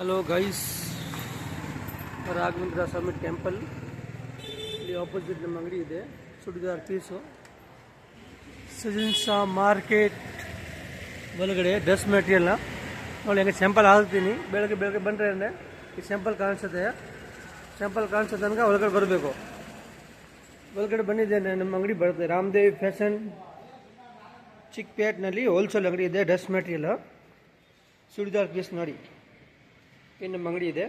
Hello guys, Raghavendra ಸ್ವಾಮಿ temple ಇಲ್ಲಿ opposite ನಮ್ಮ ಅಂಗಡಿ ಇದೆ. ಚೂಡಿದಾರ್ ಪೀಸು ಸಜನ್ಸಾ ಮಾರ್ಕೆಟ್ ಒಳಗಡೆ ಡ್ರೆಸ್ ಮೆಟೀರಿಯಲ್ನ ನೋಡಿ. ಹಂಗೆ ಸ್ಯಾಂಪಲ್ ಹಾಕ್ತೀನಿ. ಬೆಳಗ್ಗೆ ಬಂದರೆ ಅಂದರೆ ಈ ಸ್ಯಾಂಪಲ್ ಕಾಣಿಸುತ್ತೆ ತನಕ ಒಳಗಡೆ ಬರಬೇಕು. ಒಳಗಡೆ ಬಂದಿದ್ದೇನೆ. ನಮ್ಮ ಅಂಗಡಿ ಬರುತ್ತೆ ರಾಮದೇವಿ ಫ್ಯಾಷನ್ ಚಿಕ್ಕಪೇಟ್ನಲ್ಲಿ ಹೋಲ್ಸೇಲ್ ಅಂಗಡಿ ಇದೆ. ಡ್ರೆಸ್ ಮೆಟೀರಿಯಲ್ ಚೂಡಿದಾರ್ ಪೀಸ್ ನೋಡಿ. ಇನ್ನು ನಮ್ಮ ಅಂಗಡಿ ಇದೆ.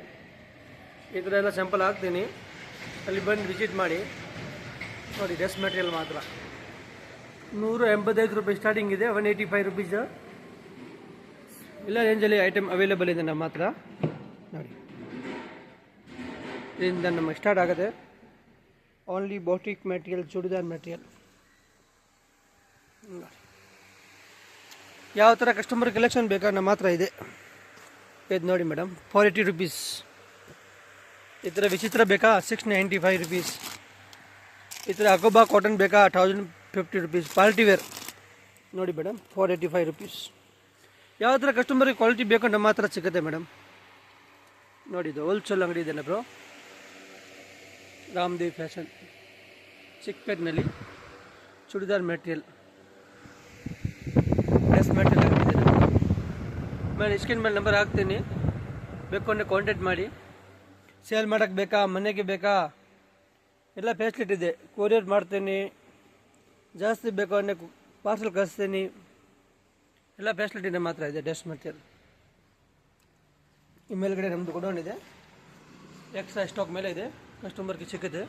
ಈ ಥರ ಎಲ್ಲ ಸ್ಯಾಂಪಲ್ ಹಾಕ್ತೀನಿ. ಅಲ್ಲಿ ಬಂದು ವಿಸಿಟ್ ಮಾಡಿ ನೋಡಿ. ಡ್ರೆಸ್ ಮೆಟೀರಿಯಲ್ ಮಾತ್ರ 185 ರೂಪಾಯಿ ಸ್ಟಾರ್ಟಿಂಗ್ ಇದೆ. 185 ರುಪೀಸ್ ಎಲ್ಲ ರೇಂಜಲ್ಲಿ ಐಟಮ್ ಅವೈಲೇಬಲ್ ಇದೆ ನಮ್ಮ ಹತ್ರ ನೋಡಿ. ಇದರಿಂದ ನಮಗೆ ಸ್ಟಾರ್ಟ್ ಆಗುತ್ತೆ. Only boutique material, churidar material. ಯಾವ ಥರ ಕಸ್ಟಮರ್ ಕಲೆಕ್ಷನ್ ಬೇಕಾ ನಮ್ಮ ಹತ್ರ ಇದೆ. ಇದು ನೋಡಿ ಮೇಡಮ್, 480 ರುಪೀಸ್. ಈ ಥರ ವಿಚಿತ್ರ ಬೇಕಾ 695 ರುಪೀಸ್. ಈ ಥರ ಅಕೋಬಾ ಕಾಟನ್ ಬೇಕಾ 1050 ರುಪೀಸ್. ಪಾರ್ಟಿ ವೇರ್ ನೋಡಿ ಮೇಡಮ್, 485 ರುಪೀಸ್. ಯಾವ ಥರ ಕಸ್ಟಮರಿಗೆ ಕ್ವಾಲಿಟಿ ಬೇಕು ನಮ್ಮ ಹತ್ರ ಸಿಗುತ್ತೆ ಮೇಡಮ್ ನೋಡಿ. ಇದು ಹೋಲ್ಸೇಲ್ ಅಂಗಡಿ ಇದೆಲ್ಲ ಬ್ರೋ. ರಾಮದೇವ್ ಫ್ಯಾಷನ್ ಚಿಕ್ಕಪೇಟ್ನಲ್ಲಿ ಚೂಡಿದಾರ್ ಮೆಟೀರಿಯಲ್, ಡ್ರೆಸ್ ಮೆಟೀರಿಯಲ್ ಅಂಗಡಿ ಇದೆ. ಮೇಲೆ ಸ್ಕ್ರೀನ್ ಮೇಲೆ ನಂಬರ್ ಹಾಕ್ತೀನಿ, ಬೇಕು ಅಂದರೆ ಕಾಂಟ್ಯಾಕ್ಟ್ ಮಾಡಿ. ಸೇಲ್ ಮಾಡೋಕ್ಕೆ ಬೇಕಾ, ಮನೆಗೆ ಬೇಕಾ, ಎಲ್ಲ ಫೆಸಿಲಿಟಿ ಇದೆ. ಕೊರಿಯರ್ ಮಾಡ್ತೀನಿ. ಜಾಸ್ತಿ ಬೇಕು ಅಂದರೆ ಪಾರ್ಸಲ್ ಕಳಿಸ್ತೀನಿ. ಎಲ್ಲ ಫೆಸಿಲಿಟಿ ನಮ್ಮ ಹತ್ರ ಇದೆ. ಡ್ರೆಸ್ ಮೆಟೀರಿಯಲ್ ಈ ಮೇಲ್ಗಡೆ ನಮ್ಮದು ಗೋಡೌನ್ ಇದೆ. ಎಕ್ಸ್ಟ್ರಾ ಸ್ಟಾಕ್ ಮೇಲೆ ಇದೆ, ಕಸ್ಟಮರ್ಗೆ ಸಿಗುತ್ತೆ.